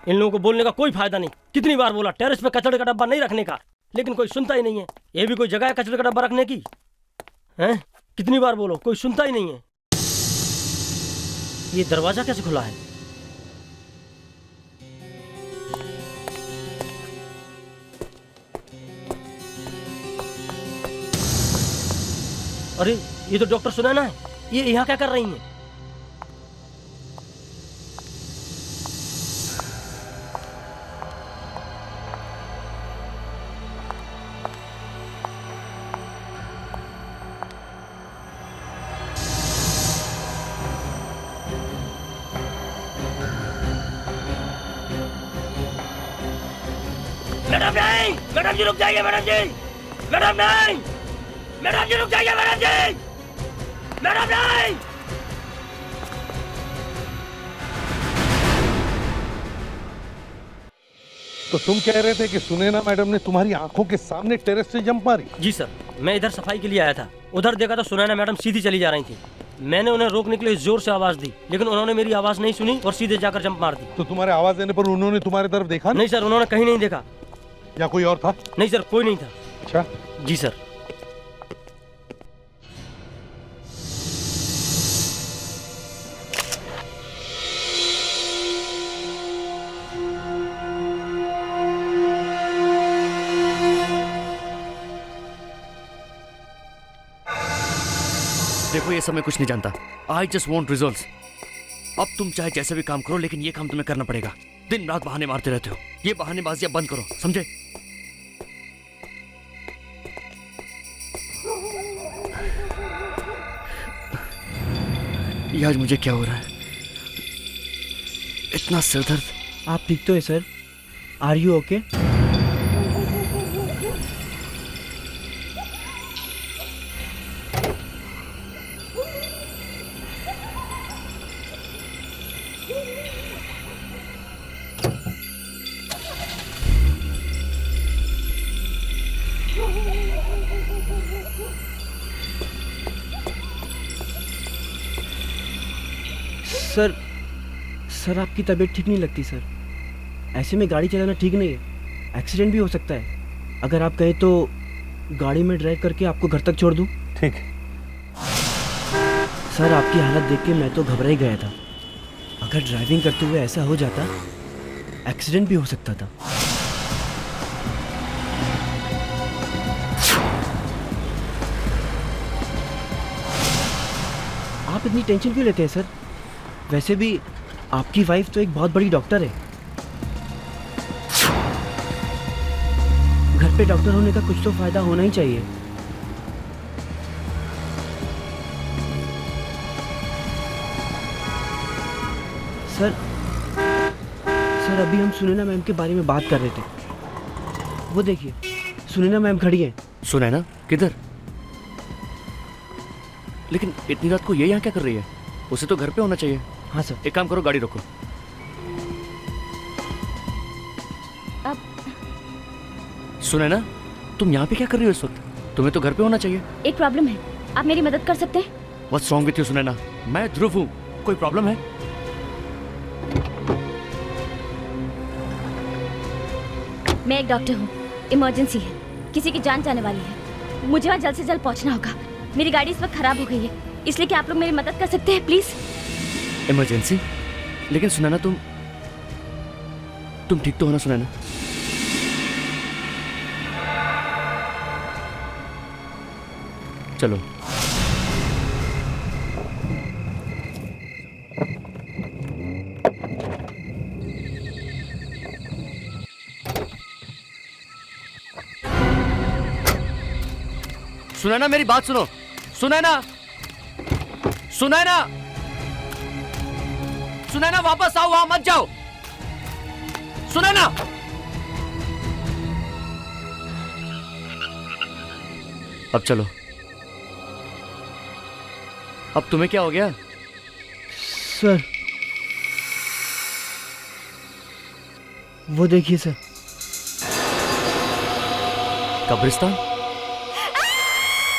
इन लोगों को बोलने का कोई फायदा नहीं। कितनी बार बोला टेरेस पे कचड़े का डब्बा नहीं रखने का, लेकिन कोई सुनता ही नहीं है। ये भी कोई जगह है कचड़े का डब्बा रखने की? हैं? कितनी बार बोलो, कोई सुनता ही नहीं है। ये दरवाजा कैसे खुला है? अरे ये तो डॉक्टर सुनैना है। ये यहाँ क्या कर रही हैं? मैडम नहीं, मैडम जी रुक जाइए। मैडम जी, मैडम नहीं, मैडम जी रुक जाइए। मैडम जी, मैडम नहीं। तो तुम कह रहे थे कि सुनैना मैडम ने तुम्हारी आंखों के सामने टेरेस से जंप मारी? जी सर, मैं इधर सफाई के लिए आया था। उधर देखा तो सुनैना मैडम सीधी चली जा रही थी। मैंने उन्हें रोकने के लिए जोर से आवाज दी, लेकिन उन्होंने मेरी आवाज नहीं सुनी और सीधे जाकर जंप मार दी। तो तुम्हारे आवाज देने पर उन्होंने तुम्हारी तरफ देखा? नहीं सर, उन्होंने कहीं नहीं देखा। या कोई और था? नहीं सर, कोई नहीं था। अच्छा जी सर। देखो ये सब मैं कुछ नहीं जानता। I just want results. अब तुम चाहे जैसे भी काम करो, लेकिन ये काम तुम्हें करना पड़ेगा। दिन रात बहाने मारते रहते हो। ये बहानेबाजी अब बंद करो, समझे? ये आज मुझे क्या हो रहा है? इतना सिरदर्द। आप ठीक तो है sir? Are you okay? Sir आपकी तबीयत ठीक नहीं लगती सर। ऐसे में गाड़ी चलाना ठीक नहीं है, एक्सीडेंट भी हो सकता है। अगर आप कहें तो गाड़ी में ड्राइव करके आपको घर तक छोड़ दूं? ठीक। सर आपकी हालत देख के मैं तो घबरा ही गया था। अगर ड्राइविंग करते हुए ऐसा हो जाता, एक्सीडेंट भी हो सकता था। आप इतनी टेंशन क्यों लेते हैं सर? वैसे भी आपकी वाइफ तो एक बहुत बड़ी डॉक्टर है। घर पे डॉक्टर होने का कुछ तो फायदा होना ही चाहिए। सर अभी हम सुनैना मैम के बारे में बात कर रहे थे। वो देखिए, सुनैना मैम खड़ी हैं। सुनैना किधर? लेकिन इतनी रात को ये यहाँ क्या कर रही है? उसे तो घर पे होना चाहिए। हाँ सर। एक काम करो, गाड़ी रोको। अब सुनैना, तुम यहाँ पे क्या कर रही हो इस वक्त? तुम्हें तो घर पे होना चाहिए। एक प्रॉब्लम है, आप मेरी मदद कर सकते हैं? What's wrong with you Sunaina? मैं ध्रुव हूँ। कोई प्रॉब्लम है? मैं एक डॉक्टर हूँ, इमरजेंसी है, किसी की जान जाने वाली है। मुझे वहाँ जल्द से जल्द पहुँचना होगा। मेरी गाड़ी इस वक्त खराब हो गई है, इसलिए क्या आप लोग मेरी मदद कर सकते हैं प्लीज? इमरजेंसी? लेकिन सुनैना, तुम ठीक तो हो ना सुनैना? चलो। सुनैना, मेरी बात सुनो। सुनैना, सुनैना, सुनैना, वापस आओ, वहां मत जाओ। सुनैना, अब चलो। अब तुम्हें क्या हो गया? सर वो देखिए सर। कब्रिस्तान?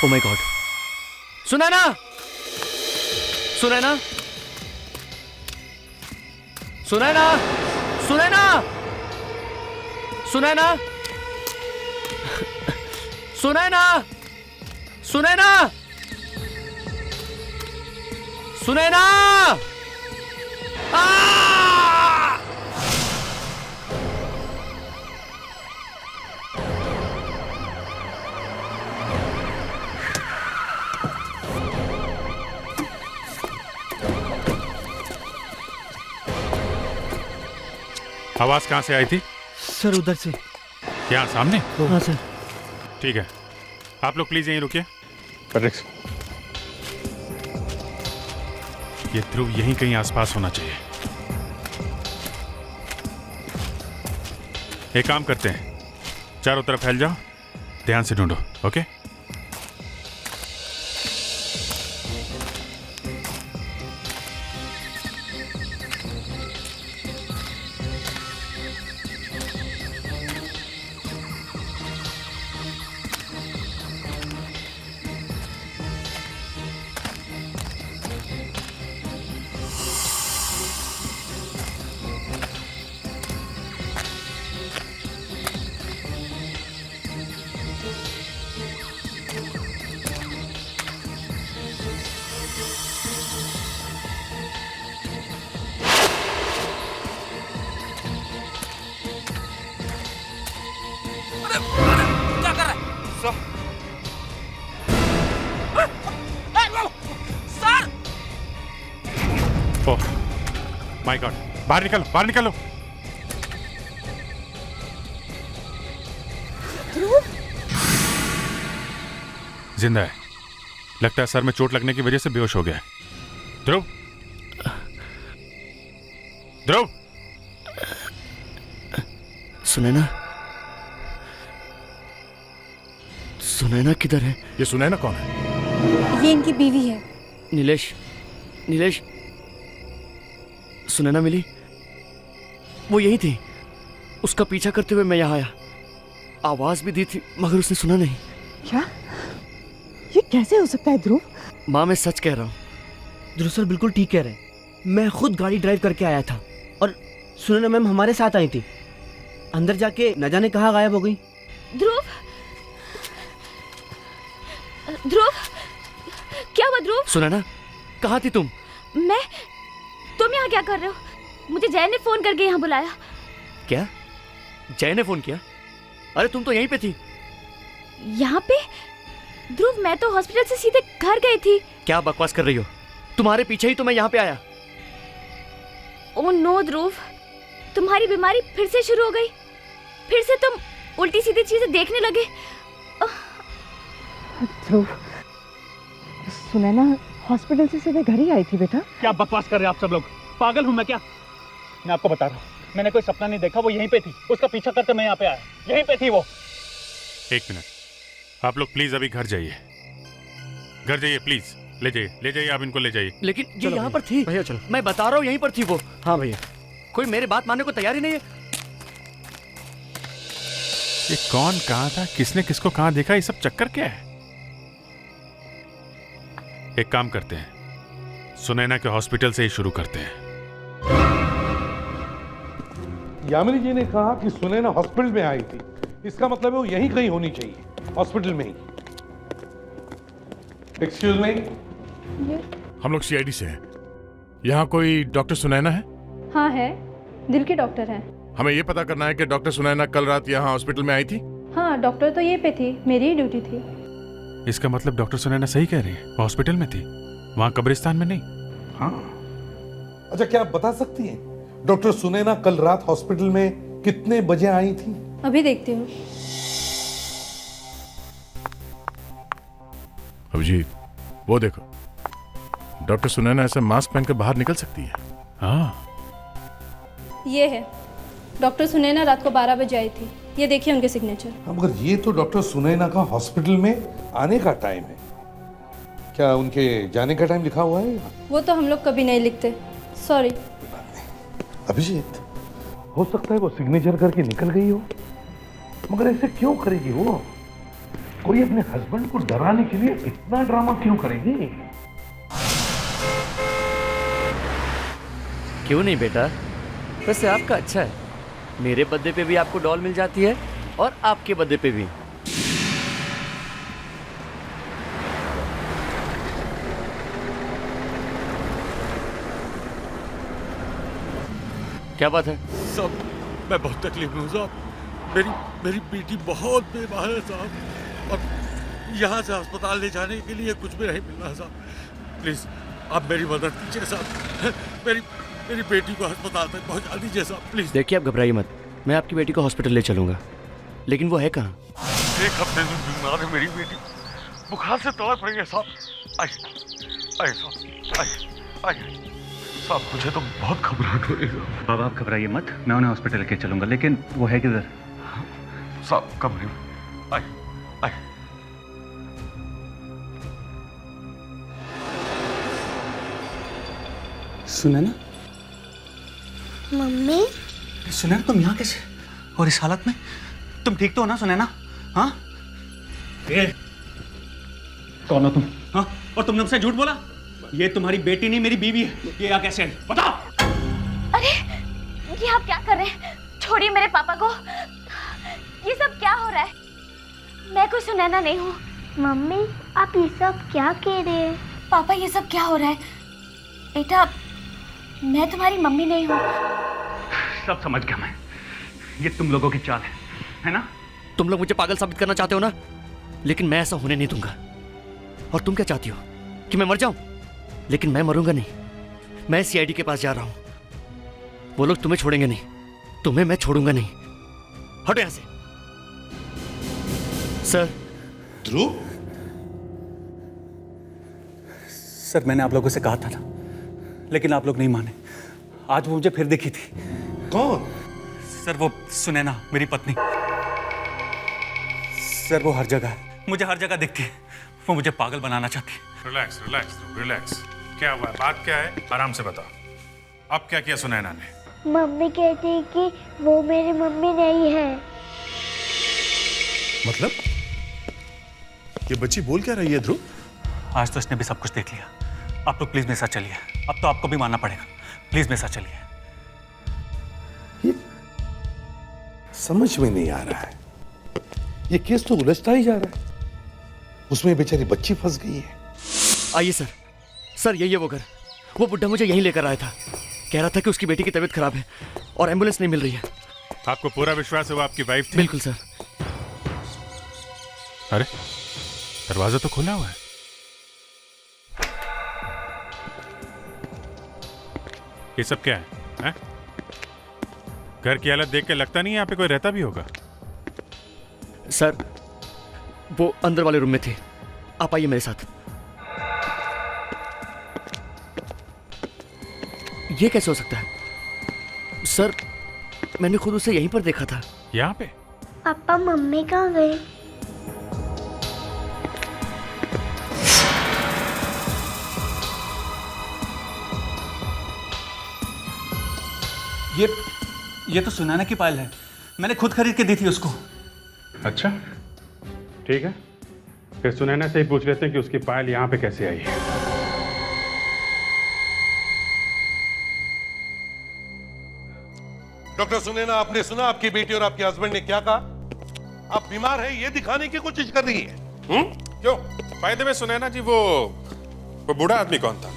Oh my God. Sunaina, Sunaina, Sunaina, Sunaina. Sunaina, Sunaina, Sunaina, Sunaina! आवाज कहाँ से आई थी? सर उधर से। यहाँ सामने? हाँ सर। ठीक है, आप लोग प्लीज यहीं रुकिए। करेक्ट। ये ध्रुव यहीं कहीं आसपास होना चाहिए। एक काम करते हैं, चारों तरफ फैल जाओ, ध्यान से ढूंढो। ओके? ओह माय गॉड, बाहर निकलो, बाहर निकलो। जिंदा है, लगता है सर में चोट लगने की वजह से बेहोश हो गया है। ध्रुव, ध्रुव! सुनैना, सुनैना किधर है? ये सुनैना कौन है? ये इनकी बीवी है। नीलेश, नीलेश, सुनैना मिली? वो यही थी। उसका पीछा करते हुए मैं यहाँ आया, आवाज भी दी थी मगर उसने सुना नहीं। क्या? ये कैसे हो सकता है ध्रुव? माँ मैं सच कह रहा हूँ। ध्रुव सर बिल्कुल ठीक कह रहे हैं। मैं खुद गाड़ी ड्राइव करके आया था और सुनैना मैम हमारे साथ आई थी। अंदर जाके न जाने कहाँ गायब हो गई। ध्रुव, ध्रुव, क्या हुआ ध्रुव? सुनैना, कहाँ थी तुम? तुम यहाँ क्या कर रहे हो? मुझे जय ने फोन करके यहाँ बुलाया। क्या? जय ने फोन किया? अरे तुम तो यहीं पे थी। यहाँ पे? ध्रुव मैं तो हॉस्पिटल से सीधे घर गई थी। क्या बकवास कर रही हो? तुम्हारे पीछे ही तो मैं यहाँ पे आया। ओह नो ध्रुव, तुम्हारी बीमारी फिर से शुरू हो गई। फिर से तुम उल्टी सीधी चीजें देखने लगे। ध्रुव, सुनैना हॉस्पिटल से सीधे घर ही आई थी बेटा। क्या बकवास कर रहे हैं आप सब लोग? पागल हूं मैं क्या? मैं आपको बता रहा हूँ, मैंने कोई सपना नहीं देखा। वो यहीं पे थी, उसका पीछा करते मैं यहाँ पे आया। यहीं पे थी वो। एक मिनट, आप लोग प्लीज अभी घर जाइए, घर जाइए प्लीज। ले जाइए, ले जाइए, आप इनको ले जाइए। लेकिन ये यहाँ पर थी भैया चलो। मैं बता रहा हूँ यहीं पर थी वो। हाँ भैया। कोई मेरे बात मानने को तैयार ही नहीं है। ये कौन कहाँ था, किसने किसको कहाँ देखा, ये सब चक्कर क्या है? एक काम करते हैं, सुनैना के हॉस्पिटल से ही शुरू करते हैं। यामिनी जी ने कहा कि सुनैना हॉस्पिटल में आई थी, इसका मतलब है वो यहीं कहीं होनी चाहिए, हॉस्पिटल में ही। एक्सक्यूज मी, हम लोग सीआईडी से हैं। यहाँ कोई डॉक्टर सुनैना है? हाँ है, दिल के डॉक्टर हैं। हमें ये पता करना है कि डॉक्टर सुनैना कल रात यहाँ हॉस्पिटल में आई थी। हाँ डॉक्टर तो ये पे थी, मेरी ही ड्यूटी थी। इसका मतलब डॉक्टर सुनैना सही कह रही है, हॉस्पिटल में थी, वहां कब्रिस्तान में नहीं। हाँ। अच्छा, क्या आप बता सकती हैं डॉक्टर सुनैना कल रात हॉस्पिटल में कितने बजे आई थी? अभी देखती हूँ। अभिजीत, वो देखो, डॉक्टर सुनैना ऐसे मास्क पहनकर बाहर निकल सकती है। हाँ, ये है, डॉक्टर सुनैना रात को 12 बजे आई थी। ये देखिए उनके सिग्नेचर। मगर ये तो डॉक्टर सुनैना का हॉस्पिटल में आने का टाइम है, क्या उनके जाने का टाइम लिखा हुआ है यहाँ? वो तो हम लोग कभी नहीं लिखते, सॉरी। अभिजीत, हो सकता है वो सिग्नेचर करके निकल गई हो, मगर ऐसे क्यों करेगी वो? कोई अपने हस्बैंड को डराने के लिए इतना ड्रामा क्यों करेगी? क्यों नहीं बेटा, वैसे आपका अच्छा है, मेरे बर्थडे पे भी आपको डॉल मिल जाती है और आपके बर्थडे पे भी। क्या बात है? साहब मैं बहुत तकलीफ में हूँ साहब। मेरी बेटी बहुत बीमार है साहब, और यहाँ से अस्पताल ले जाने के लिए कुछ भी नहीं मिल रहा साहब। प्लीज आप मेरी मदद कीजिए साहब। मेरी बेटी को अस्पताल तक पहुँचा दीजिए साहब प्लीज। देखिए आप घबराइए मत, मैं आपकी बेटी को हॉस्पिटल ले चलूंगा, लेकिन वो है कहाँ? 1 हफ्ते से बीमार है मेरी बेटी, बुखार से तड़प रही है साहब। आइए साहब, आइए साहब, मुझे तो बहुत घबराहट हो रही है। बाबा आप घबराइए मत, मैं उन्हें हॉस्पिटल लेके चलूंगा, लेकिन वो है किधर? साहब कमरे में। आइए। सुनैना, मम्मी, सुनैना तुम यहाँ कैसे और इस हालत में? तुम ठीक तो हो ना सुनैना? हाँ कौन हो तुम? हाँ, और तुमने मुझसे झूठ बोला? ये तुम्हारी बेटी नहीं मेरी बीवी है। ये यहाँ कैसे आई बताओ? अरे ये आप क्या कर रहे हैं? छोड़िए मेरे पापा को। ये सब क्या हो रहा है? मैं कोई सुनैना नहीं हूँ। मम्मी आप ये सब क्या कह रहे हैं? पापा ये सब क्या हो रहा है? बेटा मैं तुम्हारी मम्मी नहीं हूँ। सब समझ गया मैं, ये तुम लोगों की चाल है ना? तुम लोग मुझे पागल साबित करना चाहते हो ना, लेकिन मैं ऐसा होने नहीं दूंगा। और तुम क्या चाहती हो कि मैं मर जाऊं? लेकिन मैं मरूंगा नहीं, मैं सीआईडी के पास जा रहा हूं। वो लोग तुम्हें छोड़ेंगे नहीं, तुम्हें मैं छोड़ूंगा नहीं। हटो यहां से। सर। ध्रुव, सर मैंने आप लोगों से कहा था ना, लेकिन आप लोग नहीं माने। आज वो मुझे फिर दिखी थी। कौन? सर वो सुनैना, मेरी पत्नी। सर वो हर जगह है, मुझे हर जगह दिखती है। वो मुझे पागल बनाना चाहती है। Relax relax relax. क्या हुआ? बात क्या है? आराम से बताओ। अब क्या किया सुनैना ने? मम्मी कहती है कि वो मेरी मम्मी नहीं है। मतलब ये बच्ची बोल क्या रही है ध्रुव? आज तो इसने भी सब कुछ देख लिया। आप लोग प्लीज मेरे साथ चलिए। अब तो आपको भी मानना पड़ेगा। प्लीज मेरे साथ चलिए। समझ में नहीं आ रहा है, ये केस तो उलझता ही जा रहा है। उसमें बेचारी बच्ची फंस गई है। आइए सर। सर यही है वो घर। वो बुड्ढा मुझे यहीं लेकर आया था, कह रहा था कि उसकी बेटी की तबीयत खराब है और एम्बुलेंस नहीं मिल रही है। आपको पूरा विश्वास है वो आपकी वाइफ थी? बिल्कुल सर। अरे दरवाजा तो खुला हुआ है। ये सब क्या है? घर की हालत देख के लगता नहीं है यहाँ पे कोई रहता भी होगा। सर वो अंदर वाले रूम में थे, आप आइए मेरे साथ। ये कैसे हो सकता है? सर मैंने खुद उसे यहीं पर देखा था। यहाँ पे? पापा मम्मी कहाँ गए? ये तो सुनैना की पायल है, मैंने खुद खरीद के दी थी उसको। अच्छा ठीक है, फिर सुनैना से ही पूछ लेते हैं कि उसकी पायल यहाँ पे कैसे आई है। डॉक्टर सुनैना, आपने सुना आपकी बेटी और आपके हस्बैंड ने क्या कहा? आप बीमार है ये दिखाने की कोशिश कर रही है। क्यों? फायदे में सुनैना जी वो बूढ़ा आदमी कौन था?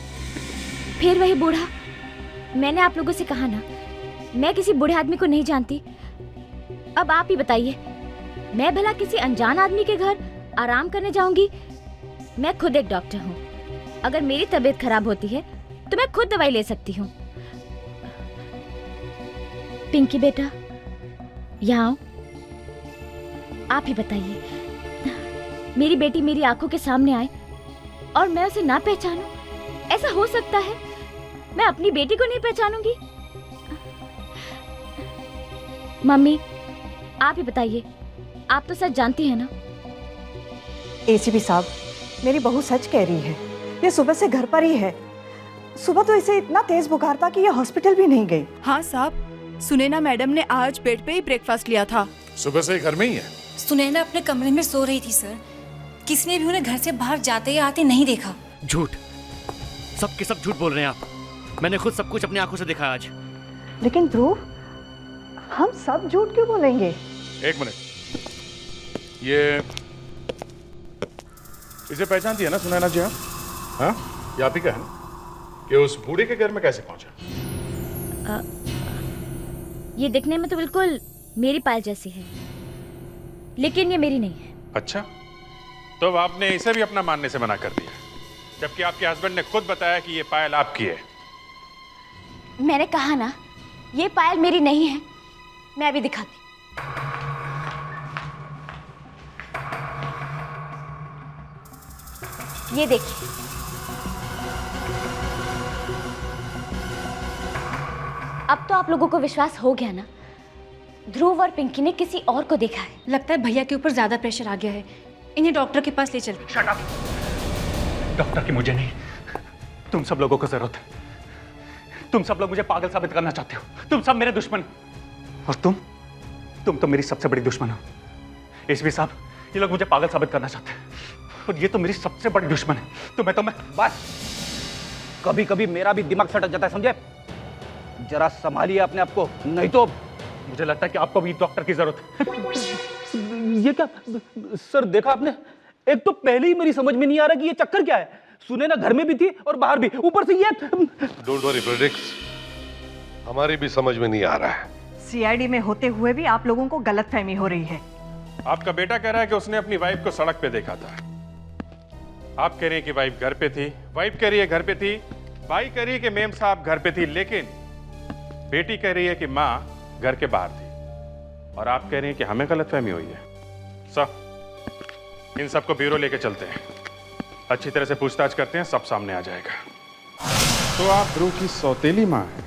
फिर वही बूढ़ा। मैंने आप लोगों से कहा ना, मैं किसी बूढ़े आदमी को नहीं जानती। अब आप ही बताइए, मैं भला किसी अनजान आदमी के घर आराम करने जाऊंगी? मैं खुद एक डॉक्टर हूँ। अगर मेरी तबीयत खराब होती है तो मैं खुद दवाई ले सकती हूँ। पिंकी बेटा यहाँ आओ। आप ही बताइए, मेरी बेटी मेरी आंखों के सामने आए और मैं उसे ना पहचानूं? ऐसा हो सकता है? मैं अपनी बेटी को नहीं पहचानूंगी? मम्मी आप ही बताइए, आप तो सच जानती हैं ना? एसीपी साहब, मेरी बहू सच कह रही है। ये सुबह से घर पर ही है। सुबह तो इसे इतना तेज बुखार था कि ये हॉस्पिटल भी नहीं गई। हाँ साहब, सुनैना मैडम ने आज बेड पे ही ब्रेकफास्ट लिया था। सुबह से ही घर में ही है? सुनैना अपने कमरे में सो रही थी सर। किसी ने भी उन्हें घर से बाहर जाते या आते नहीं देखा। झूठ, सब के सब झूठ बोल रहे हैं आप। मैंने खुद सब कुछ अपनी आंखों से देखा आज। लेकिन ध्रुव, हम सब झूठ क्यों बोलेंगे? एक मिनट, ये इसे पहचानती है ना सुनैना जी? हाँ, ये आप ही का है ना? कि उस बूढ़े के घर में कैसे पहुंचा? ये दिखने में तो बिल्कुल मेरी पायल जैसी है, लेकिन ये मेरी नहीं है। अच्छा, तो अब आपने इसे भी अपना मानने से मना कर दिया, जबकि आपके हस्बैंड ने खुद बताया कि ये पायल आपकी है। मैंने कहा ना, ये पायल मेरी नहीं है। मैं अभी दिखाती। ये देखिए, अब तो आप लोगों को विश्वास हो गया ना? ध्रुव और पिंकी ने किसी और को देखा है। लगता है भैया के ऊपर ज्यादा प्रेशर आ गया है, इन्हें डॉक्टर के पास ले चलते। Shut up. डॉक्टर की मुझे नहीं, तुम सब लोगों को जरूरत है। तुम सब लोग मुझे पागल साबित करना चाहते हो। तुम सब मेरे दुश्मन, और तुम तो मेरी सबसे बड़ी दुश्मन हो। एसपी साहब, ये लोग मुझे पागल साबित करना चाहते हैं, और ये तो मेरी सबसे बड़ी दुश्मन है। मैं बस कभी कभी मेरा भी दिमाग सटक जाता है, समझे? जरा संभालिए अपने आप को, नहीं तो मुझे लगता है कि आपको भी डॉक्टर की जरूरत है। ये क्या सर, देखा आपने? एक तो पहले ही मेरी समझ में नहीं आ रहा कि ये चक्कर क्या है। सुनैना घर में भी थी और बाहर भी, ऊपर से ये। डोंट वरी प्रेडिक्स, हमारी भी समझ में नहीं आ रहा है। सीआईडी में होते हुए भी आप लोगों को गलतफहमी हो रही है। आपका बेटा कह रहा है कि उसने अपनी वाइफ को सड़क पे देखा था। आप कह रहे हैं कि वाइफ घर पे थी, वाइफ कह रही है घर पे थी, भाई कह रही है कि मेम साहब घर पे थी, लेकिन बेटी कह रही है कि माँ घर के बाहर थी, और आप कह रहे हैं कि हमें गलतफहमी हुई है। सब इन सबको ब्यूरो लेके चलते हैं, अच्छी तरह से पूछताछ करते हैं, सब सामने आ जाएगा। तो आप ध्रुव की सौतेली माँ हैं?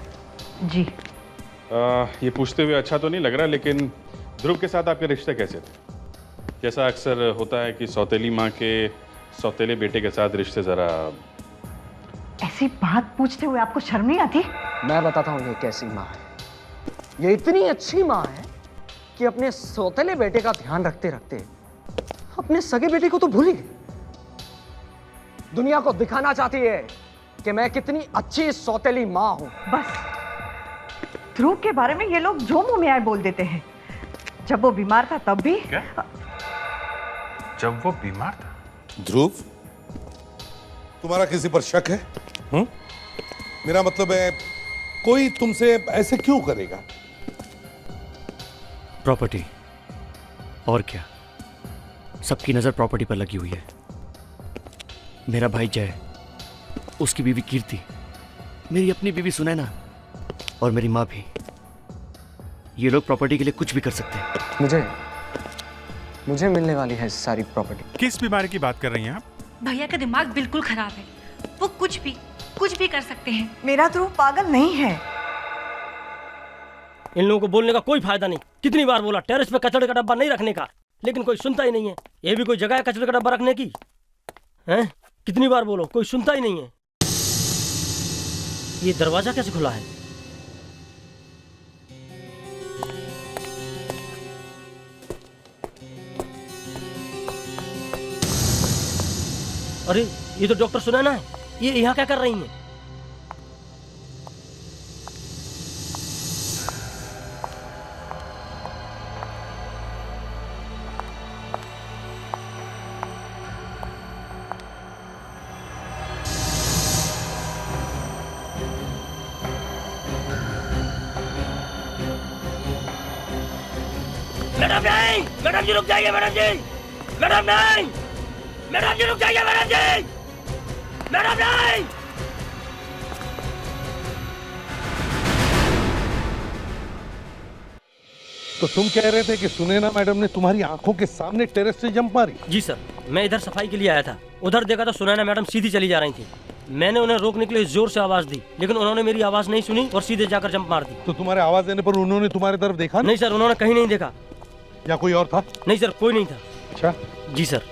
जी। ये पूछते हुए अच्छा तो नहीं लग रहा, लेकिन ध्रुव के साथ आपके रिश्ते कैसे थे? जैसा अक्सर होता है कि सौतेली माँ के सौतेले बेटे के साथ रिश्ते जरा। ऐसी बात पूछते हुए आपको शर्म नहीं आती? मैं बताता हूँ ये कैसी माँ है। ये इतनी अच्छी माँ है कि अपने सौतेले बेटे का ध्यान रखते रखते अपने सगे बेटे को तो भूल ही गई। दुनिया को दिखाना चाहती है कि मैं कितनी अच्छी सौतेली माँ हूं। बस ध्रुव के बारे में ये लोग जो मुंह में आए बोल देते हैं। जब वो बीमार था तब भी। क्या? जब वो बीमार था? ध्रुव, तुम्हारा किसी पर शक है? मेरा मतलब है, कोई तुमसे ऐसे क्यों करेगा? प्रॉपर्टी, और क्या? सबकी नजर प्रॉपर्टी पर लगी हुई है। मेरा भाई जय, उसकी बीवी कीर्ति, मेरी अपनी बीवी सुनैना, और मेरी माँ भी। ये लोग प्रॉपर्टी के लिए कुछ भी कर सकते हैं। मुझे मिलने वाली है सारी प्रॉपर्टी। किस बीमारी की बात कर रही हैं आप? भैया का दिमाग बिल्कुल खराब है, वो कुछ भी कर सकते हैं। मेरा ध्रुव पागल नहीं है। इन लोगों को बोलने का कोई फायदा नहीं। कितनी बार बोला टेरेस पे कचड़े का डब्बा नहीं रखने का, लेकिन कोई सुनता ही नहीं है। ये भी कोई जगह है कचड़े का डब्बा रखने की? हैं? कितनी बार बोलो, कोई सुनता ही नहीं है। ये दरवाजा कैसे खुला है? अरे ये तो डॉक्टर सुनैना है। ये यहाँ क्या कर रही हैं? मैडम नहीं, मैडम जी रुक जाइए, मैडम जी, मैडम नहीं, मैडम जी रुक जाइए, मैडम जी, मैडम नहीं। तो तुम कह रहे थे कि सुनैना मैडम ने तुम्हारी आंखों के सामने टेरेस से जंप मारी? जी सर, मैं इधर सफाई के लिए आया था। उधर देखा तो सुनैना मैडम सीधी चली जा रही थी। मैंने उन्हें रोकने के लिए जोर से आवाज दी, लेकिन उन्होंने मेरी आवाज नहीं सुनी और सीधे जाकर जंप मार दी। तो तुम्हारे आवाज देने पर उन्होंने तुम्हारी तरफ देखा? नहीं सर, उन्होंने कहीं नहीं देखा। या कोई और था? नहीं सर, कोई नहीं था। अच्छा जी सर।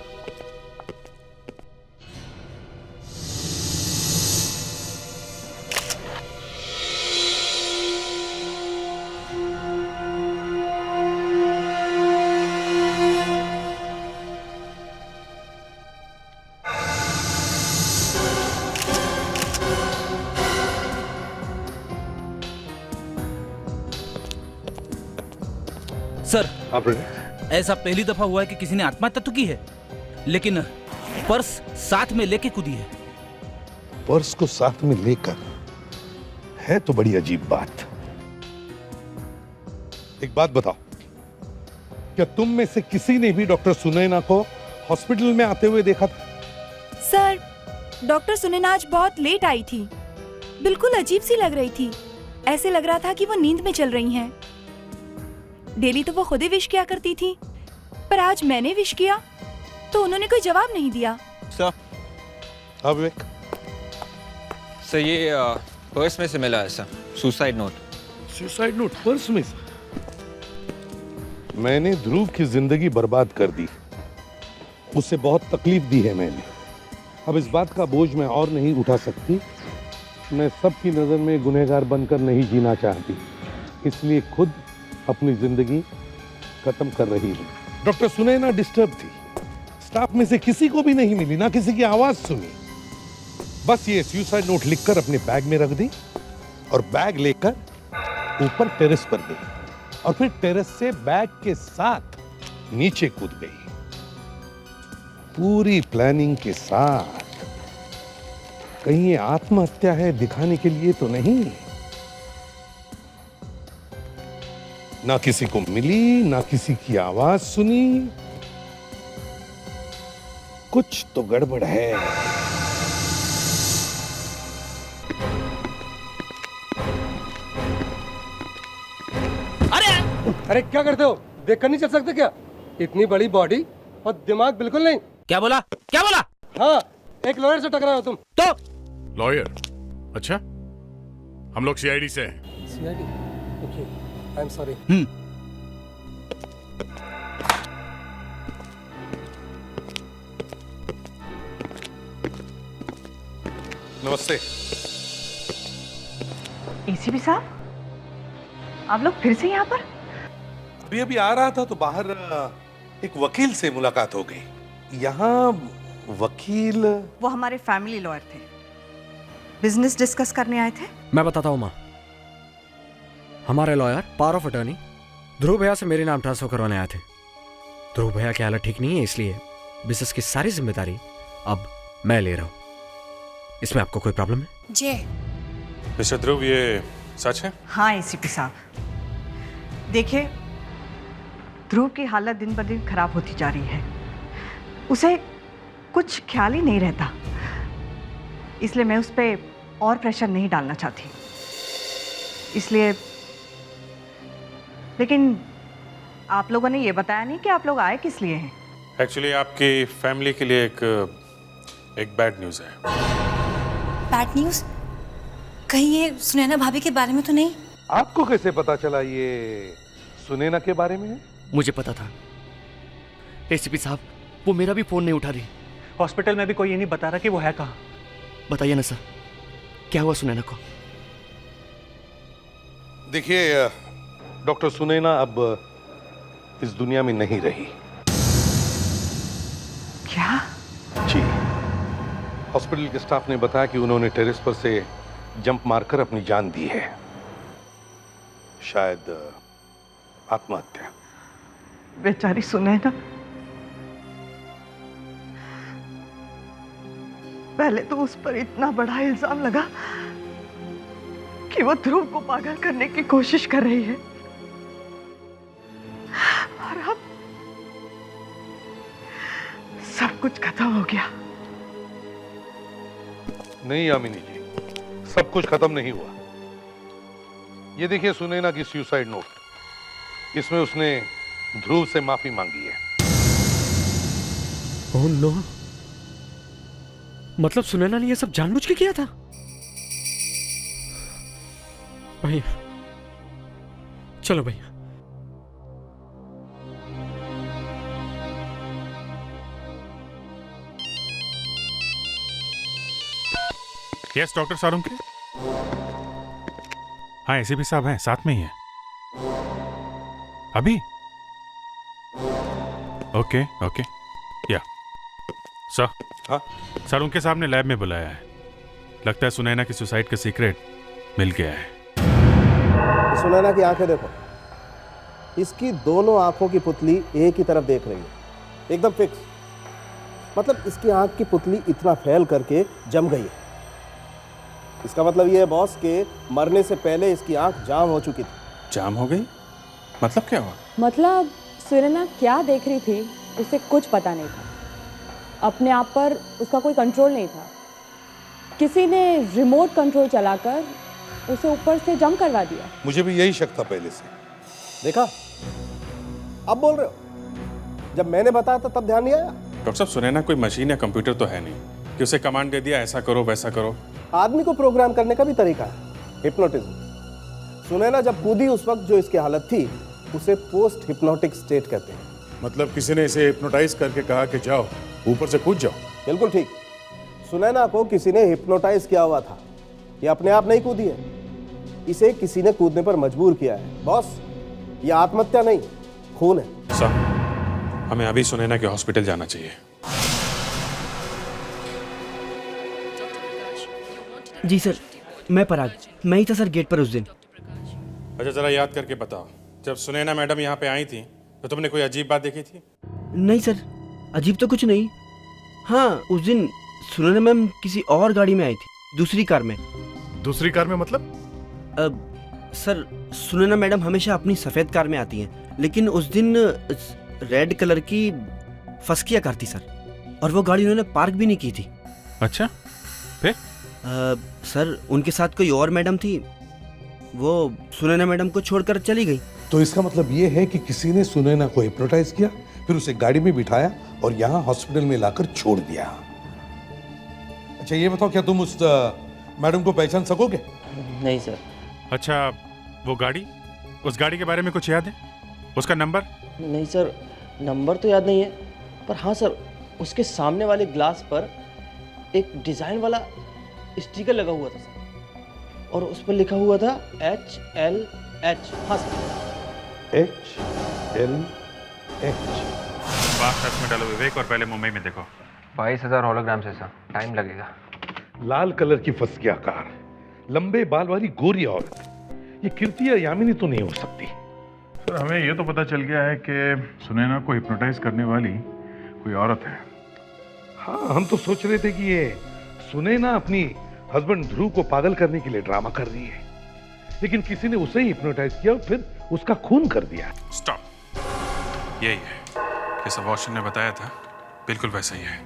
सर आप ऐसा पहली दफा हुआ है कि किसी ने आत्महत्या तो की है, लेकिन पर्स साथ में लेके कूदी है। पर्स को साथ में लेकर है तो बड़ी अजीब बात। एक बात बताओ, क्या तुम में से किसी ने भी डॉक्टर सुनैना को हॉस्पिटल में आते हुए देखा था? सर, डॉक्टर सुनैना आज बहुत लेट आई थी। बिल्कुल अजीब सी लग रही थी। ऐसे लग रहा था कि वो नींद में चल रही हैं। डेली तो वो खुद ही विश किया करती थी, पर आज मैंने विश किया तो उन्होंने कोई जवाब नहीं दिया। सर, हाँ विवेक। सर ये पर्स में से मिला है sir, suicide note. Suicide note purse में से? मैंने ध्रुव की जिंदगी बर्बाद कर दी, उसे बहुत तकलीफ दी है मैंने। अब इस बात का बोझ मैं और नहीं उठा सकती। मैं सबकी नजर में गुनहगार बनकर नहीं जीना चाहती, इसलिए खुद अपनी जिंदगी खत्म कर रही हूँ। डॉक्टर सुनैना डिस्टर्ब थी, स्टाफ में से किसी को भी नहीं मिली, ना किसी की आवाज सुनी। बस ये सुसाइड नोट लिखकर अपने बैग में रख दी और बैग लेकर ऊपर टेरेस पर गई और फिर टेरेस से बैग के साथ नीचे कूद गई, पूरी प्लानिंग के साथ। कहीं ये आत्महत्या है दिखाने के लिए तो नहीं। ना किसी को मिली, ना किसी की आवाज सुनी। कुछ तो गड़बड़ है। अरे क्या करते हो? देखकर नहीं चल सकते क्या? इतनी बड़ी बॉडी और दिमाग बिल्कुल नहीं। क्या बोला? क्या बोला? हाँ, एक लॉयर से टकराए हो तुम तो। लॉयर? अच्छा, हम लोग सीआईडी से हैं। CID? Okay, I am sorry. नमस्ते। एसीपी साहब, आप लोग फिर से यहाँ पर? अभी अभी आ रहा था तो बाहर एक वकील से मुलाकात हो गई। यहाँ वकील? वो हमारे फैमिली लॉयर थे, बिजनेस डिस्कस करने आए थे। मैं बताता हूँ माँ, हमारे लॉयर पावर ऑफ अटर्नी ध्रुव भैया से मेरे नाम ट्रांसफर करवाने आए थे। ध्रुव भैया की हालत ठीक नहीं है, इसलिए बिजनेस की सारी जिम्मेदारी अब मैं ले रहा हूँ। इसमें आपको कोई प्रॉब्लम है? जय मिस्टर ध्रुव, ये सच है? हाँ एसीपी साहब, देखिए ध्रुव की हालत दिन ब दिन खराब होती जा रही है। उसे कुछ ख्याल ही नहीं रहता, इसलिए मैं उस पर और प्रेशर नहीं डालना चाहती। इसलिए, लेकिन आप लोगों ने ये बताया नहीं कि आप लोग आए किस लिए हैं। एक्चुअली आपकी फैमिली के लिए एक बैड न्यूज है। Bad news? कहीं ये सुनैना भाभी के बारे में तो नहीं? आपको कैसे पता चला ये सुनैना के बारे में है? मुझे पता था। एसीपी साहब, वो मेरा भी फोन नहीं उठा रही। हॉस्पिटल में भी कोई ये नहीं बता रहा कि वो है कहाँ। बताइए ना सर, क्या हुआ सुनैना को? देखिए डॉक्टर सुनैना अब इस दुनिया में नहीं रही। क्या? जी, हॉस्पिटल के स्टाफ ने बताया कि उन्होंने टेरेस पर से जंप मारकर अपनी जान दी है। शायद आत्महत्या। बेचारी सुनैना, पहले तो उस पर इतना बड़ा इल्जाम लगा कि वो ध्रुव को पागल करने की कोशिश कर रही है, और अब सब कुछ खत्म हो गया। नहीं यामिनी जी, सब कुछ खत्म नहीं हुआ। ये देखिए सुनैना की सुसाइड नोट, इसमें उसने ध्रुव से माफी मांगी है। ओह नो, मतलब सुनैना ने ये सब जानबूझ के किया था? भैया चलो भैया। Yes doctor Sarunke. हाँ एसीपी साहब हैं, साथ में ही हैं अभी। Okay okay yeah sir. हाँ सारुंके साहब ने लैब में बुलाया है। लगता है सुनैना की सुसाइड का सीक्रेट मिल गया है। सुनैना की आंखें देखो। इसकी दोनों आंखों की पुतली एक ही तरफ देख रही है, एकदम फिक्स। मतलब इसकी आंख की पुतली इतना फैल करके जम गई है। इसका मतलब ये है बॉस के मरने से पहले इसकी आंख जाम हो चुकी थी। जाम हो गई? मतलब क्या हुआ? मतलब सुनैना क्या देख रही थी उसे कुछ पता नहीं था। अपने आप पर उसका कोई कंट्रोल नहीं था। किसी ने रिमोट कंट्रोल चलाकर उसे ऊपर से जंप करवा दिया। मुझे भी यही शक था पहले से। देखा, अब बोल रहे हो? जब मैंने बताया था तब ध्यान नहीं आया? डॉक्टर साहब, सुनैना कोई मशीन या कंप्यूटर तो है नहीं कि उसे कमांड दे दिया ऐसा करो वैसा करो। आदमी को प्रोग्राम करने का भी तरीका है, हिप्नोटिज्म। सुनैना जब कूदी उस वक्त जो इसकी हालत थी उसे पोस्ट हिप्नोटिक स्टेट कहते हैं। मतलब किसी ने इसे हिप्नोटाइज करके कहा कि जाओ ऊपर से कूद जाओ। बिल्कुल ठीक। सुनैना को किसी ने हिप्नोटाइज किया हुआ था। ये अपने आप नहीं कूदी है, इसे किसी ने कूदने पर मजबूर किया है। बॉस, ये आत्महत्या नहीं, खून है। सर, हमें अभी सुनैना के हॉस्पिटल जाना चाहिए। जी सर, मैं पराग, मैं ही था सर गेट पर उस दिन। अच्छा, जरा याद करके बताओ, जब सुनैना मैडम यहाँ पे आई थी तो तुमने कोई अजीब बात देखी थी? नहीं सर, अजीब तो कुछ नहीं। हाँ, उस दिन सुनैना मैम किसी और गाड़ी में आई थी, दूसरी कार में। दूसरी कार में मतलब? सर, सुनैना मैडम हमेशा अपनी सफ़ेद कार में आती हैं, लेकिन उस दिन रेड कलर की फस्किया कार थी सर, और वो गाड़ी उन्होंने पार्क भी नहीं की थी। अच्छा, फिर? सर, उनके साथ कोई और मैडम थी, वो सुनैना मैडम को छोड़कर चली गई। तो इसका मतलब ये है कि किसी ने सुनैना को हिप्नोटाइज किया, फिर उसे गाड़ी में बिठाया और यहाँ हॉस्पिटल में लाकर छोड़ दिया। अच्छा, ये बताओ, क्या तुम उस मैडम को पहचान सकोगे? नहीं सर। अच्छा, वो गाड़ी, उस गाड़ी के बारे में कुछ याद है? उसका नंबर? नहीं सर, नंबर तो याद नहीं है, पर हाँ सर, उसके सामने वाले ग्लास पर एक डिज़ाइन वाला स्टिकर लगा हुआ था सर, और उस पर लिखा हुआ था HLH। हाँ सर, HLH। बात में डालो विवेक, और पहले मुंबई में देखो। 22,000 होलोग्राम से सर, टाइम लगेगा। लाल कलर की फस्किया कार, लंबे बाल वाली गोरी औरत, ये कीर्ति या यामिनी तो नहीं हो सकती। सर, हमें ये तो पता चल गया है कि सुनैना को हिप्नोटाइज करने वाली कोई औरत है। हाँ, हम तो सोच रहे थे कि ये सुनैना अपनी हस्बैंड ध्रुव को पागल करने के लिए ड्रामा कर रही है, लेकिन किसी ने उसे ही हिप्नोटाइज किया और फिर उसका खून कर दिया। स्टॉप, यही है जैसा वॉशन ने बताया था, बिल्कुल वैसा ही है।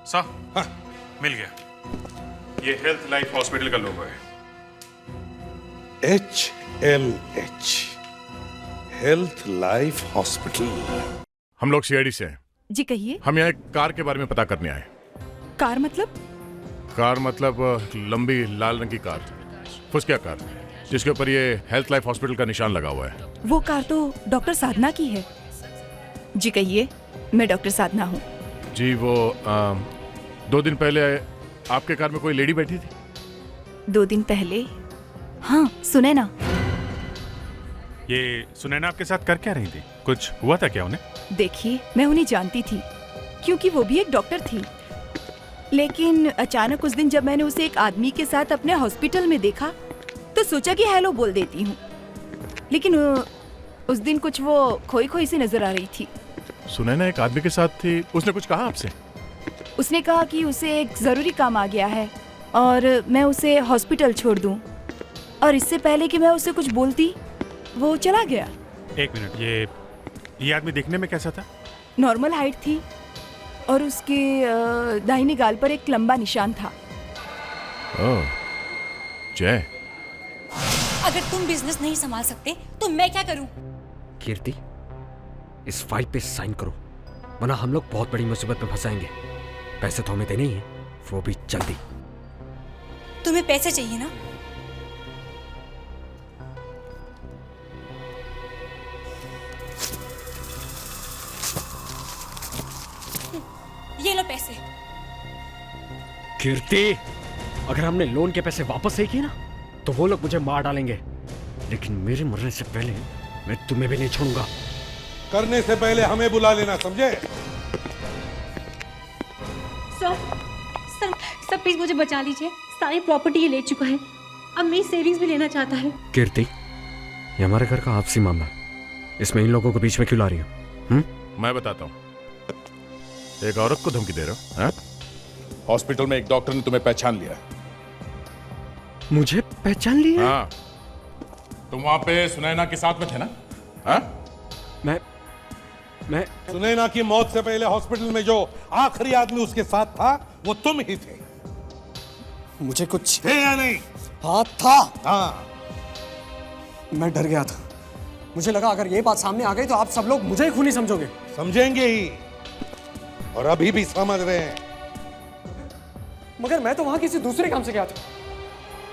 साहब, हाँ, मिल गया। ये हेल्थ लाइफ हॉस्पिटल का लोगो है। HLH, health life hospital. हम लोग सीआईडी से हैं। जी कहिए। हम यहाँ एक कार के बारे में पता करने आए। कार मतलब? कार मतलब लंबी लाल रंग की कार, फुसकिया कार, जिसके ऊपर ये हेल्थ लाइफ हॉस्पिटल का निशान लगा हुआ है। वो कार तो डॉक्टर साधना की है। जी कहिए, मैं डॉक्टर साधना हूँ। जी, वो 2 दिन पहले आपके कार में कोई लेडी बैठी थी? 2 दिन पहले? हाँ, सुनैना। ये सुनैना आपके साथ कर क्या रही थी? कुछ हुआ था क्या उन्हें? देखिए, मैं उन्हें जानती थी क्योंकि वो भी एक डॉक्टर थी, लेकिन अचानक उस दिन जब मैंने उसे एक आदमी के साथ अपने हॉस्पिटल में देखा तो सोचा कि हेलो बोल देती हूँ, लेकिन उस दिन कुछ वो खोई खोई सी नजर आ रही थी। सुनैना एक आदमी के साथ थी, उसने कुछ कहा आपसे? उसने कहा कि उसे एक जरूरी काम आ गया है और मैं उसे हॉस्पिटल छोड़ दूं, और इससे पहले कि मैं उसे कुछ बोलती वो चला गया। एक मिनट, ये आदमी देखने में कैसा था? नॉर्मल हाइट थी और उसके दाहिने गाल पर एक लंबा निशान था। ओह, जय। अगर तुम बिजनेस नहीं संभाल सकते तो मैं क्या करूं? कीर्ति, इस फाइल पे साइन करो, वरना हम लोग बहुत बड़ी मुसीबत में फंसाएंगे। पैसे तो हमें देने ही हैं, वो भी जल्दी। तुम्हें पैसे चाहिए ना? ये लो पैसे। कीर्ति, अगर हमने लोन के पैसे वापस नहीं किए ना तो वो लोग मुझे मार डालेंगे, लेकिन मेरे मरने से पहले मैं तुम्हें भी नहीं छोड़ूंगा। करने से पहले हमें बुला लेना, समझे? सर प्लीज मुझे बचा लीजिए। सारी प्रॉपर्टी ये ले चुका है, अब मेरी सेविंग्स भी लेना चाहता है। कीर्ति, ये हमारे घर का आपसी मामला है, इसमें इन लोगों को बीच में क्यों ला रही हो? मैं बताता हूँ। एक औरत को धमकी दे रहे हो? हाँ? हॉस्पिटल में एक डॉक्टर ने तुम्हें पहचान लिया। मुझे पहचान लिया? हाँ, तुम वहां पे सुनैना के साथ में थे ना? हाँ? मैं सुनैना की मौत से पहले हॉस्पिटल में जो आखिरी आदमी उसके साथ था वो तुम ही थे। मुझे कुछ थे या नहीं? हाँ था। हाँ, मैं डर गया था। मुझे लगा अगर ये बात सामने आ गई तो आप सब लोग मुझे ही खूनी समझोगे। समझेंगे ही, और अभी भी समझ रहे हैं। मगर मैं तो वहां किसी दूसरे काम से गया था।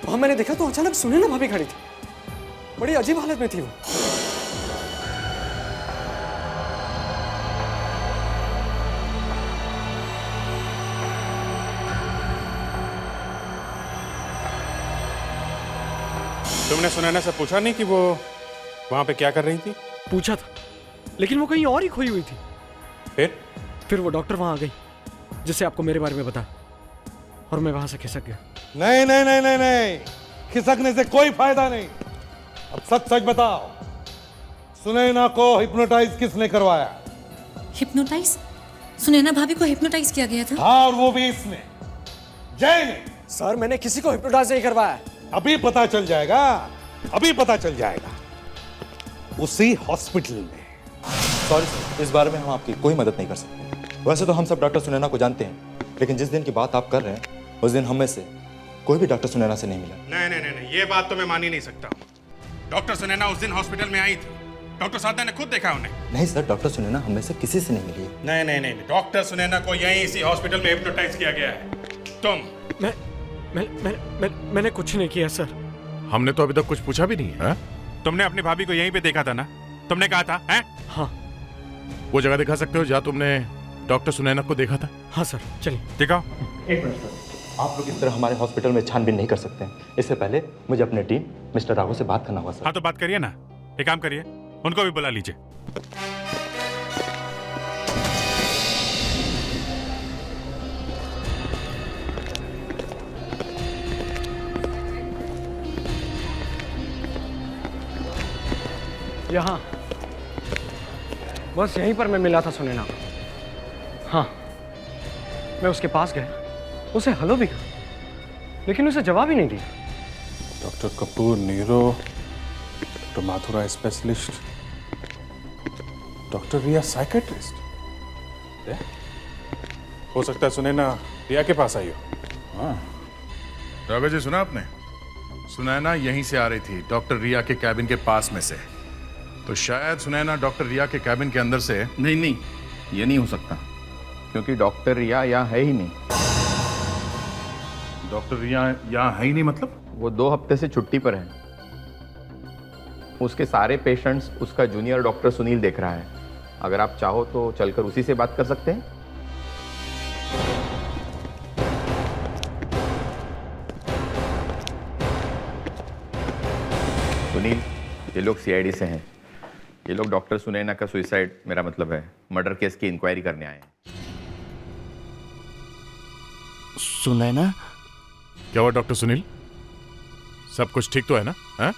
वहां मैंने देखा तो अचानक सुनैना भाभी खड़ी थी। बड़ी अजीब हालत में थी वो। तुमने सुनैना से पूछा नहीं कि वो वहां पे क्या कर रही थी? पूछा था, लेकिन वो कहीं और ही खोई हुई थी। फिर वो डॉक्टर वहां आ गई जिससे आपको मेरे बारे में बता, और मैं वहां से खिसक गया। नहीं नहीं नहीं नहीं नहीं, खिसकने से कोई फायदा नहीं। अब सच सच बताओ, सुनैना को हिप्नोटाइज किसने करवाया? हिप्नोटाइज? सुनैना भाभी को हिप्नोटाइज किया गया था? हाँ, और वो भी इसने, जय ने। सर, मैंने किसी को हिप्नोटाइज नहीं करवाया। अभी पता चल जाएगा, अभी पता चल जाएगा। उसी हॉस्पिटल में। सॉरी सर, इस बारे में हम आपकी कोई मदद नहीं कर सकते। वैसे तो हम सब डॉक्टर सुनैना को जानते हैं, लेकिन जिस दिन की बात आप कर रहे हैं उस दिन हम में से कोई भी डॉक्टर सुनैना से नहीं मिला। नहीं नहीं नहीं, ये बात तो मैं मान ही नहीं सकता। डॉक्टर सुनैना उस दिन हॉस्पिटल में आई थी। डॉक्टर साधना ने खुद देखा उन्हें। नहीं सर, डॉक्टर सुनैना हम में से किसी से नहीं मिली है। नहीं नहीं नहीं, डॉक्टर सुनैना को यहीं इसी हॉस्पिटल में हिप्नोटाइज किया गया है। मैंने कुछ नहीं किया सर। हमने तो अभी तक कुछ पूछा भी नहीं है। तुमने अपनी भाभी को यहीं पे देखा था ना? तुमने कहा था, हैं? हाँ। वो जगह दिखा सकते हो जहाँ तुमने डॉक्टर सुनैना को देखा था? हाँ सर, चलिए दिखाओ। एक मिनट सर, आप लोग इस तरह हमारे हॉस्पिटल में छानबीन नहीं कर सकते हैं। इससे पहले मुझे अपनी टीम मिस्टर राघव से बात करना होगा सर। हाँ तो बात करिए ना, एक काम करिए, उनको भी बुला लीजिए। यहाँ बस यहीं पर मैं मिला था सुनैना को। हाँ, मैं उसके पास गया, उसे हेलो भी कहा, लेकिन उसे जवाब ही नहीं दिया। Doctor Kapoor, neuro, doctor Mathura specialist, doctor Riya psychiatrist. हो सकता है सुनैना रिया के पास आई हो। हाँ, राघव जी, सुना आपने? सुनैना यहीं से आ रही थी, डॉक्टर रिया के कैबिन के पास में से। तो शायद सुनैना डॉक्टर रिया के कैबिन के अंदर से। नहीं, ये नहीं हो सकता, क्योंकि डॉक्टर रिया यहाँ है ही नहीं। डॉक्टर रिया यहाँ है ही नहीं मतलब? वो 2 हफ्ते से छुट्टी पर है। उसके सारे पेशेंट्स उसका जूनियर डॉक्टर सुनील देख रहा है। अगर आप चाहो तो चलकर उसी से बात कर सकते हैं। सुनील, ये लोग सीआईडी से हैं। ये लोग डॉक्टर सुनैना का सुसाइड, मेरा मतलब है मर्डर केस की इंक्वायरी करने आए हैं। सुनैना? क्या हुआ डॉक्टर सुनील? सब कुछ ठीक तो है ना? है?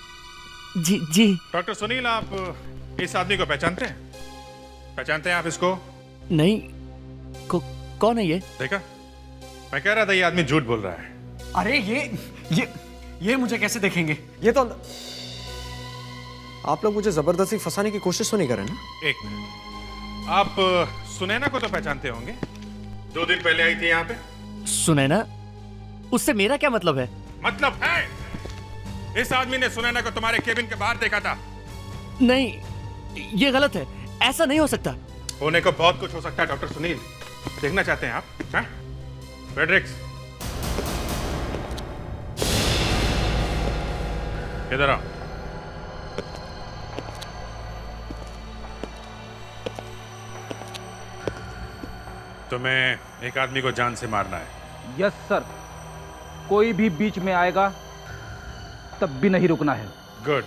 जी। डॉक्टर सुनील, आप इस आदमी को पहचानते हैं? पहचानते हैं आप इसको? नहीं। कौन है ये? देखा, मैं कह रहा था ये आदमी झूठ बोल रहा है। अरे ये मुझे कैसे देखेंगे? ये तो आप लोग मुझे जबरदस्ती फंसाने की कोशिश तो नहीं कर रहे ना? एक मिनट, आप सुनैना को तो पहचानते होंगे, 2 दिन पहले आई थी यहाँ पे। सुनैना? उससे मेरा क्या मतलब है? मतलब है, इस आदमी ने सुनैना को तुम्हारे केबिन के बाहर देखा था। नहीं, ये गलत है, ऐसा नहीं हो सकता। होने को बहुत कुछ हो सकता है डॉक्टर सुनील। देखना चाहते हैं आप? हाँ? फ्रेडरिक्स, इधर आओ। तुम्हें एक आदमी को जान से मारना है। यस सर, कोई भी बीच में आएगा तब भी नहीं रुकना है। गुड,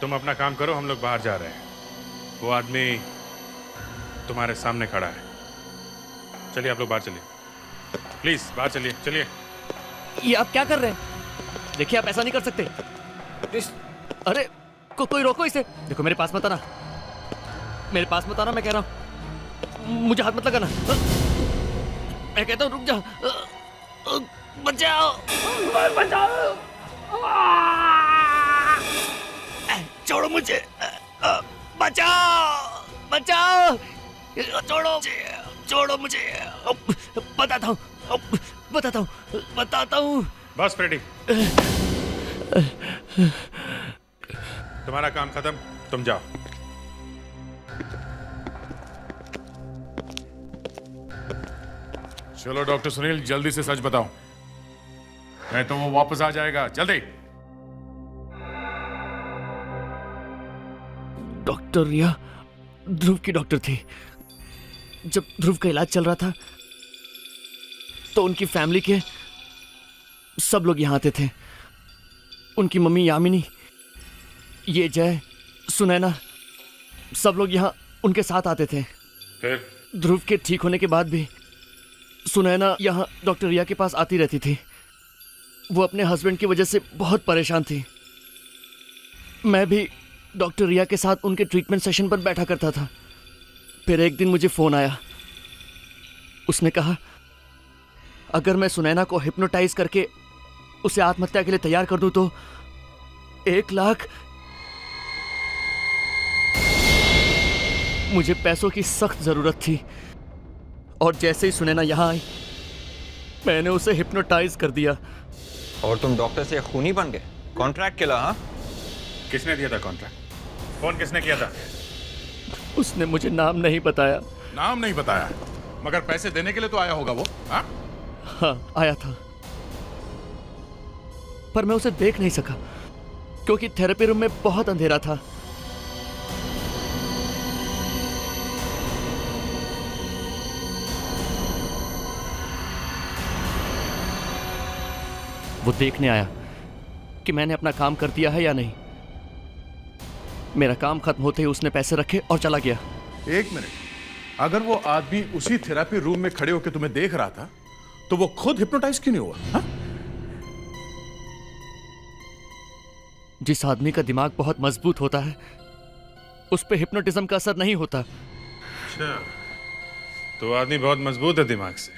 तुम अपना काम करो, हम लोग बाहर जा रहे हैं। वो आदमी तुम्हारे सामने खड़ा है। चलिए आप लोग बाहर चलिए, प्लीज बाहर चलिए। चलिए। ये आप क्या कर रहे हैं? देखिए, आप ऐसा नहीं कर सकते प्लीज। अरे कोई रोको इसे। देखो, मेरे पास मत आना। मेरे पास मत आना, मैं कह रहा हूँ। मुझे हाथ मत लगाना। मैं कहता हूँ रुक जा। बचाओ, बचाओ, छोड़ो मुझे, बचाओ, बचाओ, छोड़ो, छोड़ो मुझे, बताता हूँ, बताता हूँ, बताता हूँ। बस फ्रेडी, तुम्हारा काम खत्म, तुम जाओ। चलो डॉक्टर सुनील, जल्दी से सच बताओ, नहीं तो वो वापस आ जाएगा। जल्दी। डॉक्टर रिया ध्रुव की डॉक्टर थी। जब ध्रुव का इलाज चल रहा था तो उनकी फैमिली के सब लोग यहाँ आते थे। उनकी मम्मी यामिनी, ये जय, सुनैना, सब लोग यहाँ उनके साथ आते थे। फिर ध्रुव के ठीक होने के बाद भी सुनैना यहाँ डॉक्टर रिया के पास आती रहती थी। वो अपने हस्बैंड की वजह से बहुत परेशान थी। मैं भी डॉक्टर रिया के साथ उनके ट्रीटमेंट सेशन पर बैठा करता था। फिर एक दिन मुझे फ़ोन आया। उसने कहा अगर मैं सुनैना को हिप्नोटाइज करके उसे आत्महत्या के लिए तैयार कर दूं तो 1 लाख। मुझे पैसों की सख्त ज़रूरत थी और जैसे ही सुनैना यहाँ आई मैंने उसे हिप्नोटाइज कर दिया। और तुम डॉक्टर से खूनी बन गए? कॉन्ट्रैक्ट केला? हाँ, किसने दिया था कॉन्ट्रैक्ट? फोन किसने किया था? उसने मुझे नाम नहीं बताया। नाम नहीं बताया, मगर पैसे देने के लिए तो आया होगा वो। हाँ, आया था, पर मैं उसे देख नहीं सका क्योंकि थेरेपी रूम में बहुत अंधेरा था। वो देखने आया कि मैंने अपना काम कर दिया है या नहीं। मेरा काम खत्म होते ही उसने पैसे रखे और चला गया। 1 मिनट, अगर वो आदमी उसी थेरेपी रूम में खड़े होकर तुम्हें देख रहा था तो वो खुद हिप्नोटाइज क्यों नहीं हुआ? हा? जिस आदमी का दिमाग बहुत मजबूत होता है उस पे हिप्नोटिज्म का असर नहीं होता। अच्छा, तो आदमी बहुत मजबूत है दिमाग से।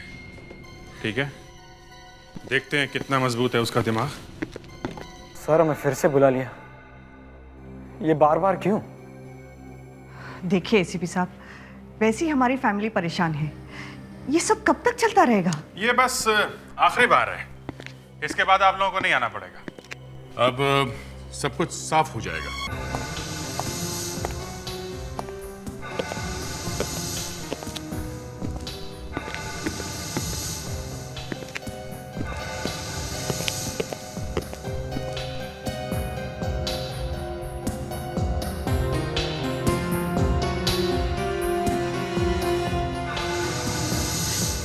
ठीक है, देखते हैं कितना मजबूत है उसका दिमाग। सर हमें फिर से बुला लिया, ये बार बार क्यों? देखिए एसीपी साहब, वैसे ही हमारी फैमिली परेशान है। ये सब कब तक चलता रहेगा? ये बस आखिरी बार है, इसके बाद आप लोगों को नहीं आना पड़ेगा। अब सब कुछ साफ हो जाएगा।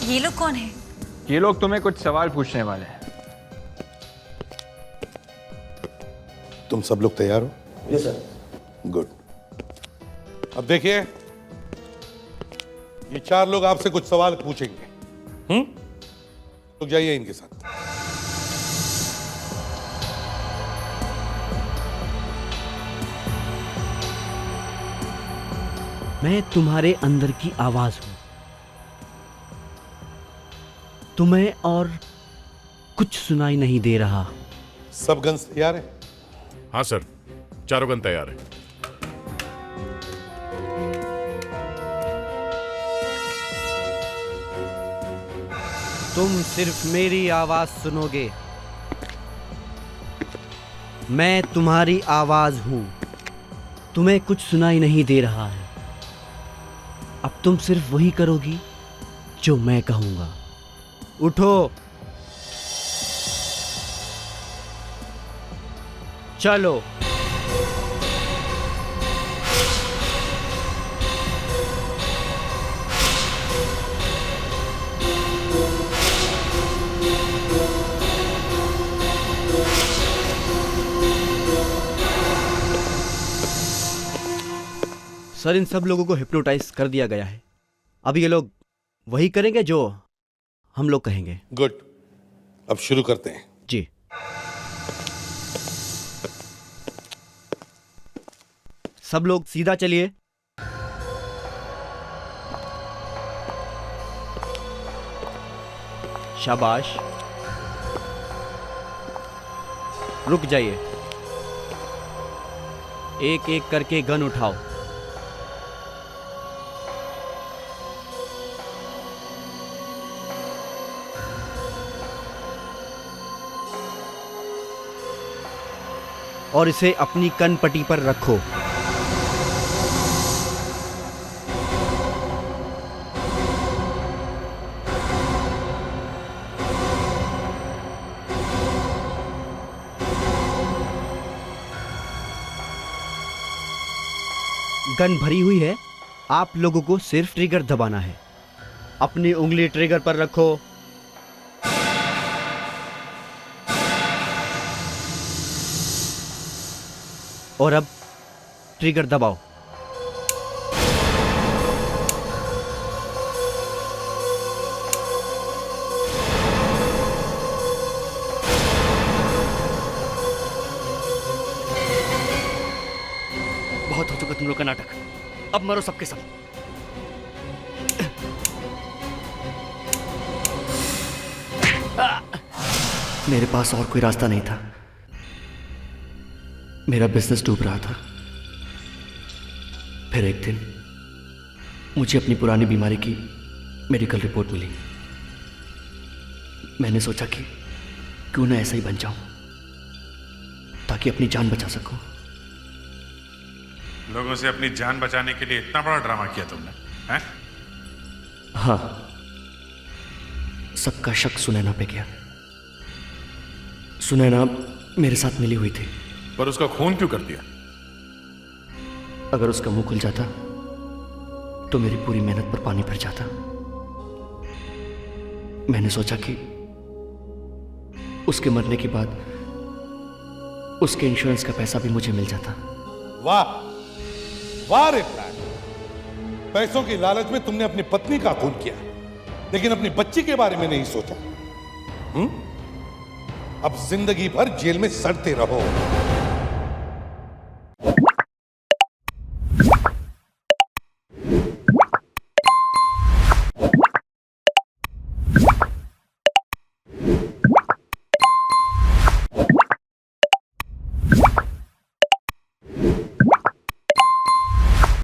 ये लोग कौन है? ये लोग तुम्हें कुछ सवाल पूछने वाले हैं। तुम सब लोग तैयार हो? Yes sir. गुड। अब देखिए, ये 4 लोग आपसे कुछ सवाल पूछेंगे। तो जाइए इनके साथ। मैं तुम्हारे अंदर की आवाज हूं। तुम्हें और कुछ सुनाई नहीं दे रहा। सब गन्स तैयार है? हाँ सर, चारों गन तैयार है। तुम सिर्फ मेरी आवाज सुनोगे। मैं तुम्हारी आवाज हूं। तुम्हें कुछ सुनाई नहीं दे रहा है। अब तुम सिर्फ वही करोगी जो मैं कहूंगा। उठो, चलो। सर, इन सब लोगों को हिप्नोटाइज कर दिया गया है। अब ये लोग वही करेंगे जो हम लोग कहेंगे। गुड, अब शुरू करते हैं। जी। सब लोग सीधा चलिए। शाबाश। रुक जाइए। एक एक करके गन उठाओ। और इसे अपनी कनपट्टी पर रखो। गन भरी हुई है, आप लोगों को सिर्फ ट्रिगर दबाना है। अपनी उंगली ट्रिगर पर रखो। और अब ट्रिगर दबाओ। बहुत हो चुका तुम लोग का नाटक, अब मरो सबके सब। मेरे पास और कोई रास्ता नहीं था। मेरा बिजनेस डूब रहा था। फिर एक दिन मुझे अपनी पुरानी बीमारी की मेडिकल रिपोर्ट मिली। मैंने सोचा कि क्यों ना ऐसा ही बन जाऊं ताकि अपनी जान बचा सकूं। लोगों से अपनी जान बचाने के लिए इतना बड़ा ड्रामा किया तुमने, हैं? हाँ, सबका शक सुनैना पे गया। सुनैना मेरे साथ मिली हुई थी। पर उसका खून क्यों कर दिया? अगर उसका मुंह खुल जाता तो मेरी पूरी मेहनत पर पानी फिर जाता। मैंने सोचा कि उसके मरने के बाद उसके इंश्योरेंस का पैसा भी मुझे मिल जाता। वाह वाह रे प्लान। पैसों की लालच में तुमने अपनी पत्नी का खून किया, लेकिन अपनी बच्ची के बारे में नहीं सोचा। अब जिंदगी भर जेल में सड़ते रहो।